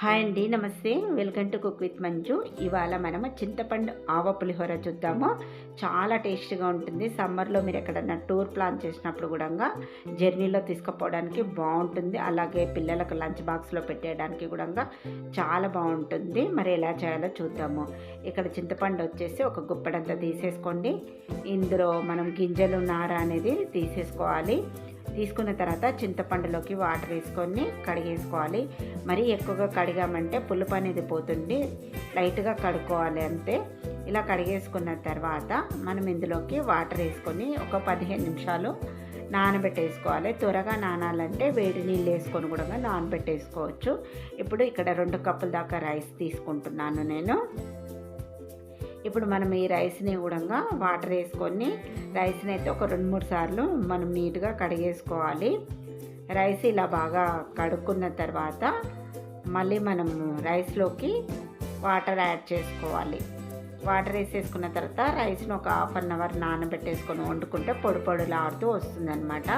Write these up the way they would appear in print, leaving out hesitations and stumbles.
Hi అండి, నమస్తే. Welcome to cook with Manju. ఇవాళ మనము చింతపండు ఆవ పులిహోర చూద్దాము. చాలా టేస్టీగా ఉంటుంది. సమ్మర్లో మీరు ఎక్కడన్నా టూర్ ప్లాన్ చేసినప్పుడు కూడా జర్నీలో తీసుకుపోవడానికి బాగుంటుంది. అలాగే పిల్లలకు లంచ్ బాక్స్లో పెట్టేయడానికి కూడా చాలా బాగుంటుంది. మరి ఎలా చేయాలో చూద్దాము. ఇక్కడ చింతపండు వచ్చేసి ఒక గుప్పెడంతా తీసేసుకోండి. ఇందులో మనం గింజలు నార అనేది తీసేసుకోవాలి. తీసుకున్న తర్వాత చింతపండులోకి వాటర్ వేసుకొని కడిగేసుకోవాలి. మరీ ఎక్కువగా కడిగామంటే పులుపు అనేది పోతుంది. లైట్గా కడుక్కోవాలి అంతే. ఇలా కడిగేసుకున్న తర్వాత మనం ఇందులోకి వాటర్ వేసుకొని ఒక 15 నిమిషాలు నానబెట్టేసుకోవాలి. త్వరగా నానాలంటే వేడి నీళ్ళు వేసుకొని కూడా నానబెట్టేసుకోవచ్చు. ఇప్పుడు ఇక్కడ 2 కప్పుల దాకా రైస్ తీసుకుంటున్నాను నేను. ఇప్పుడు మనం ఈ రైస్ని కూడా వాటర్ వేసుకొని రైస్ని అయితే ఒక 2-3 సార్లు మనం నీట్గా కడిగేసుకోవాలి. రైస్ ఇలా బాగా కడుక్కున్న తర్వాత మళ్ళీ మనం రైస్లోకి వాటర్ యాడ్ చేసుకోవాలి. వాటర్ వేసేసుకున్న తర్వాత రైస్ని ఒక 1/2 అవర్ నానబెట్టేసుకొని వండుకుంటే పొడి పొడిలాడుతూ వస్తుందన్నమాట.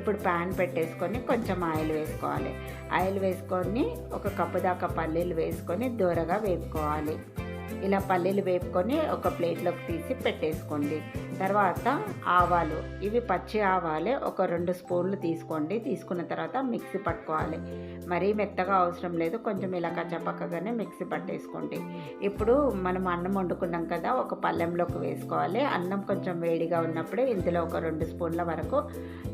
ఇప్పుడు ప్యాన్ పెట్టేసుకొని కొంచెం ఆయిల్ వేసుకోవాలి. ఆయిల్ వేసుకొని ఒక కప్పు దాకా పల్లీలు వేసుకొని దూరగా వేపుకోవాలి. ఇలా పల్లీలు వేపుకొని ఒక ప్లేట్లోకి తీసి పెట్టేసుకోండి. తర్వాత ఆవాలు, ఇవి పచ్చి ఆవాలే ఒక 2 స్పూన్లు తీసుకోండి. తీసుకున్న తర్వాత మిక్సీ పట్టుకోవాలి. మరీ మెత్తగా అవసరం లేదు, కొంచెం ఇలా కచ్చపక్కగానే మిక్సీ పట్టేసుకోండి. ఇప్పుడు మనం అన్నం వండుకున్నాం కదా, ఒక పళ్ళెంలోకి వేసుకోవాలి. అన్నం కొంచెం వేడిగా ఉన్నప్పుడే ఇందులో ఒక 2 స్పూన్ల వరకు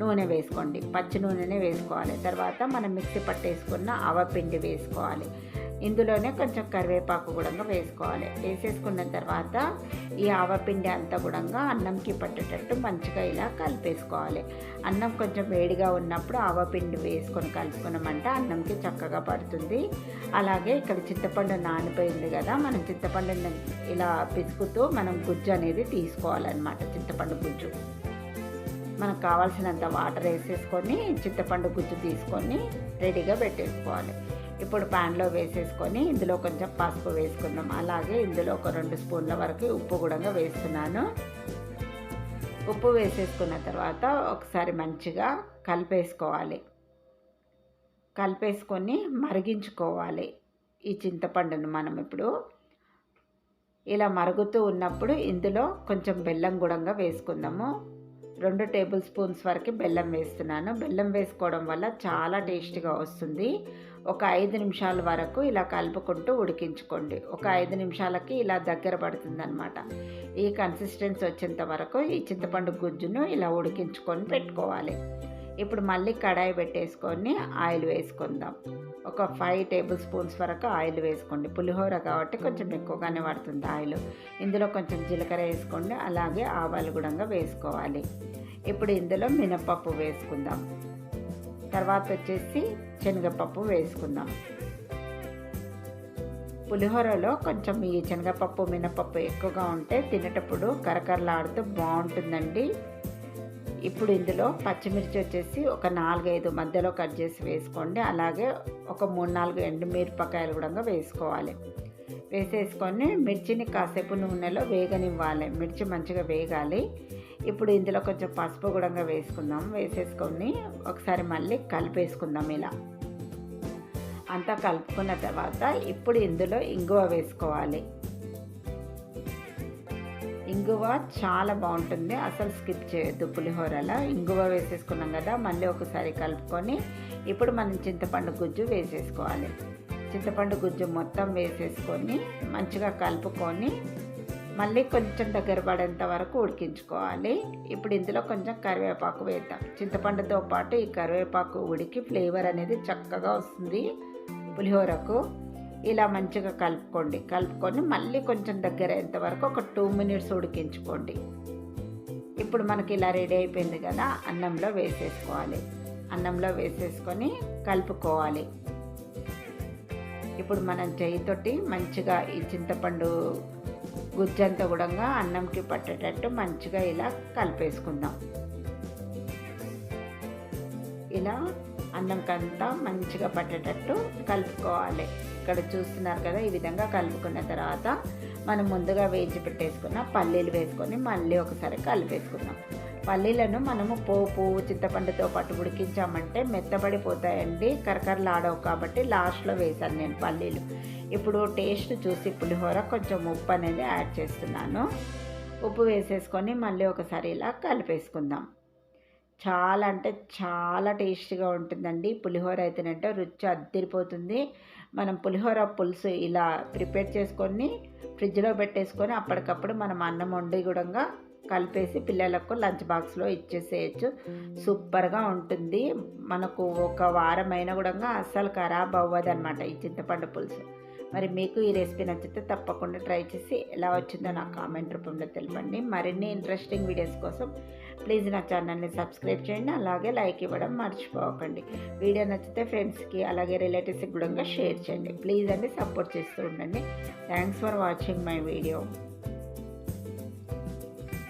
నూనె వేసుకోండి. పచ్చి నూనెనే వేసుకోవాలి. తర్వాత మనం మిక్సీ పట్టేసుకున్న ఆవపిండి వేసుకోవాలి. ఇందులోనే కొంచెం కరివేపాకు కూడా వేసుకోవాలి. వేసేసుకున్న తర్వాత ఈ ఆవపిండి అంతా కూడా అన్నంకి పట్టేటట్టు మంచిగా ఇలా కలిపేసుకోవాలి. అన్నం కొంచెం వేడిగా ఉన్నప్పుడు ఆవపిండి వేసుకొని కలుపుకున్నామంటే అన్నంకి చక్కగా పడుతుంది. అలాగే ఇక్కడ చింతపండు నానిపోయింది కదా, మనం చింతపండుని ఇలా పిసుకుతూ మనం గుజ్జు అనేది తీసుకోవాలన్నమాట. చింతపండు గుజ్జు మనకు కావాల్సినంత వాటర్ వేసేసుకొని చింతపండు గుజ్జు తీసుకొని రెడీగా పెట్టేసుకోవాలి. ఇప్పుడు ప్యాన్లో వేసేసుకొని ఇందులో కొంచెం పసుపు వేసుకుందాం. అలాగే ఇందులో ఒక 2 స్పూన్ల వరకు ఉప్పు కూడా వేస్తున్నాను. ఉప్పు వేసేసుకున్న తర్వాత ఒకసారి మంచిగా కలిపేసుకోవాలి. కలిపేసుకొని మరిగించుకోవాలి ఈ చింతపండును. మనం ఇప్పుడు ఇలా మరుగుతూ ఉన్నప్పుడు ఇందులో కొంచెం బెల్లం కూడా వేసుకుందాము. 2 టేబుల్ స్పూన్స్ వరకు బెల్లం వేస్తున్నాను. బెల్లం వేసుకోవడం వల్ల చాలా టేస్టీగా వస్తుంది. ఒక 5 నిమిషాల వరకు ఇలా కలుపుకుంటూ ఉడికించుకోండి. ఒక 5 నిమిషాలకి ఇలా దగ్గర పడుతుందన్నమాట. ఈ కన్సిస్టెన్సీ వచ్చేంత వరకు ఈ చింతపండు గుజ్జును ఇలా ఉడికించుకొని పెట్టుకోవాలి. ఇప్పుడు మళ్ళీ కడాయి పెట్టేసుకొని ఆయిల్ వేసుకుందాం. ఒక 5 టేబుల్ స్పూన్స్ వరకు ఆయిల్ వేసుకోండి. పులిహోర కాబట్టి కొంచెం ఎక్కువగానే పడుతుంది ఆయిల్. ఇందులో కొంచెం జీలకర్ర వేసుకోండి. అలాగే ఆవాలు కూడా వేసుకోవాలి. ఇప్పుడు ఇందులో మినపప్పు వేసుకుందాం. తర్వాత వచ్చేసి శనగపప్పు వేసుకుందాం. పులిహోరలో కొంచెం ఈ శనగపప్పు మినపప్పు ఎక్కువగా ఉంటే తినేటప్పుడు కరకరలాడుతూ బాగుంటుందండి. ఇప్పుడు ఇందులో పచ్చిమిర్చి వచ్చేసి ఒక 4-5 మధ్యలో కట్ చేసి వేసుకోండి. అలాగే ఒక 3-4 ఎండుమిరపకాయలు కూడా వేసుకోవాలి. వేసేసుకొని మిర్చిని కాసేపు నూనెలో వేగనివ్వాలి. మిర్చి మంచిగా వేగాలి. ఇప్పుడు ఇందులో కొంచెం పసుపు కూడా వేసుకుందాం. వేసేసుకొని ఒకసారి మళ్ళీ కలిపేసుకుందాం. ఇలా అంతా కలుపుకున్న తర్వాత ఇప్పుడు ఇందులో ఇంగువ వేసుకోవాలి. ఇంగువ చాలా బాగుంటుంది, అసలు స్కిప్ చేయొద్దు పులిహోరలో. ఇంగువ వేసేసుకున్నాం కదా, మళ్ళీ ఒకసారి కలుపుకొని ఇప్పుడు మనం చింతపండు గుజ్జు వేసేసుకోవాలి. చింతపండు గుజ్జు మొత్తం వేసేసుకొని మంచిగా కలుపుకొని మళ్ళీ కొంచెం దగ్గర పడేంత వరకు ఉడికించుకోవాలి. ఇప్పుడు ఇందులో కొంచెం కరివేపాకు వేద్దాం. చింతపండుతో పాటు ఈ కరివేపాకు ఉడికి ఫ్లేవర్ అనేది చక్కగా వస్తుంది పులిహోరకు. ఇలా మంచిగా కలుపుకోండి. కలుపుకొని మళ్ళీ కొంచెం దగ్గర అయ్యేంత వరకు ఒక 2 మినిట్స్ ఉడికించుకోండి. ఇప్పుడు మనకి ఇలా రెడీ అయిపోయింది కదా, అన్నంలో వేసేసుకోవాలి. అన్నంలో వేసేసుకొని కలుపుకోవాలి. ఇప్పుడు మనం చేయితోటి మంచిగా ఈ చింతపండు గుజ్జంతా కూడా అన్నంకి పట్టేటట్టు మంచిగా ఇలా కలిపేసుకుందాం. ఇలా అన్నంకంతా మంచిగా పట్టేటట్టు కలుపుకోవాలి. ఇక్కడ చూస్తున్నారు కదా, ఈ విధంగా కలుపుకున్న తర్వాత మనం ముందుగా వేయించి పెట్టేసుకున్న పల్లీలు వేసుకొని మళ్ళీ ఒకసారి కలిపేసుకుందాం. పల్లీలను మనము పోపు చింతపండుతో పాటు ఉడికించామంటే మెత్తబడిపోతాయండి, కరకరలాడవు. కాబట్టి లాస్ట్లో వేశాను నేను పల్లీలు. ఇప్పుడు టేస్ట్ చూసి పులిహోర కొంచెం ఉప్పు అనేది యాడ్ చేస్తున్నాను. ఉప్పు వేసేసుకొని మళ్ళీ ఒకసారి ఇలా కలిపేసుకుందాం. చాలా అంటే చాలా టేస్టీగా ఉంటుందండి. పులిహోర అయితేనంటే రుచి అద్దిరిపోతుంది. మనం పులిహోర పులుసు ఇలా ప్రిపేర్ చేసుకొని ఫ్రిడ్జ్లో పెట్టేసుకొని అప్పటికప్పుడు మనం అన్నం వండి కూడా కలిపేసి పిల్లలకు లంచ్ బాక్స్లో ఇచ్చేసేయచ్చు. సూపర్గా ఉంటుంది. మనకు ఒక వారం అయినా కూడా అస్సలు ఖరాబ్ అవ్వదు అనమాట ఈ చింతపండు పులుసు. మరి మీకు ఈ రెసిపీ నచ్చితే తప్పకుండా ట్రై చేసి ఎలా వచ్చిందో నాకు కామెంట్ రూపంలో తెలపండి. మరిన్ని ఇంట్రెస్టింగ్ వీడియోస్ కోసం ప్లీజ్ నా ఛానల్ని సబ్స్క్రైబ్ చేయండి. అలాగే లైక్ ఇవ్వడం మర్చిపోకండి. వీడియో నచ్చితే ఫ్రెండ్స్కి అలాగే రిలేటివ్స్కి కూడా షేర్ చేయండి. ప్లీజ్ అండి, సపోర్ట్ చేస్తూ ఉండండి. Thanks for watching my video.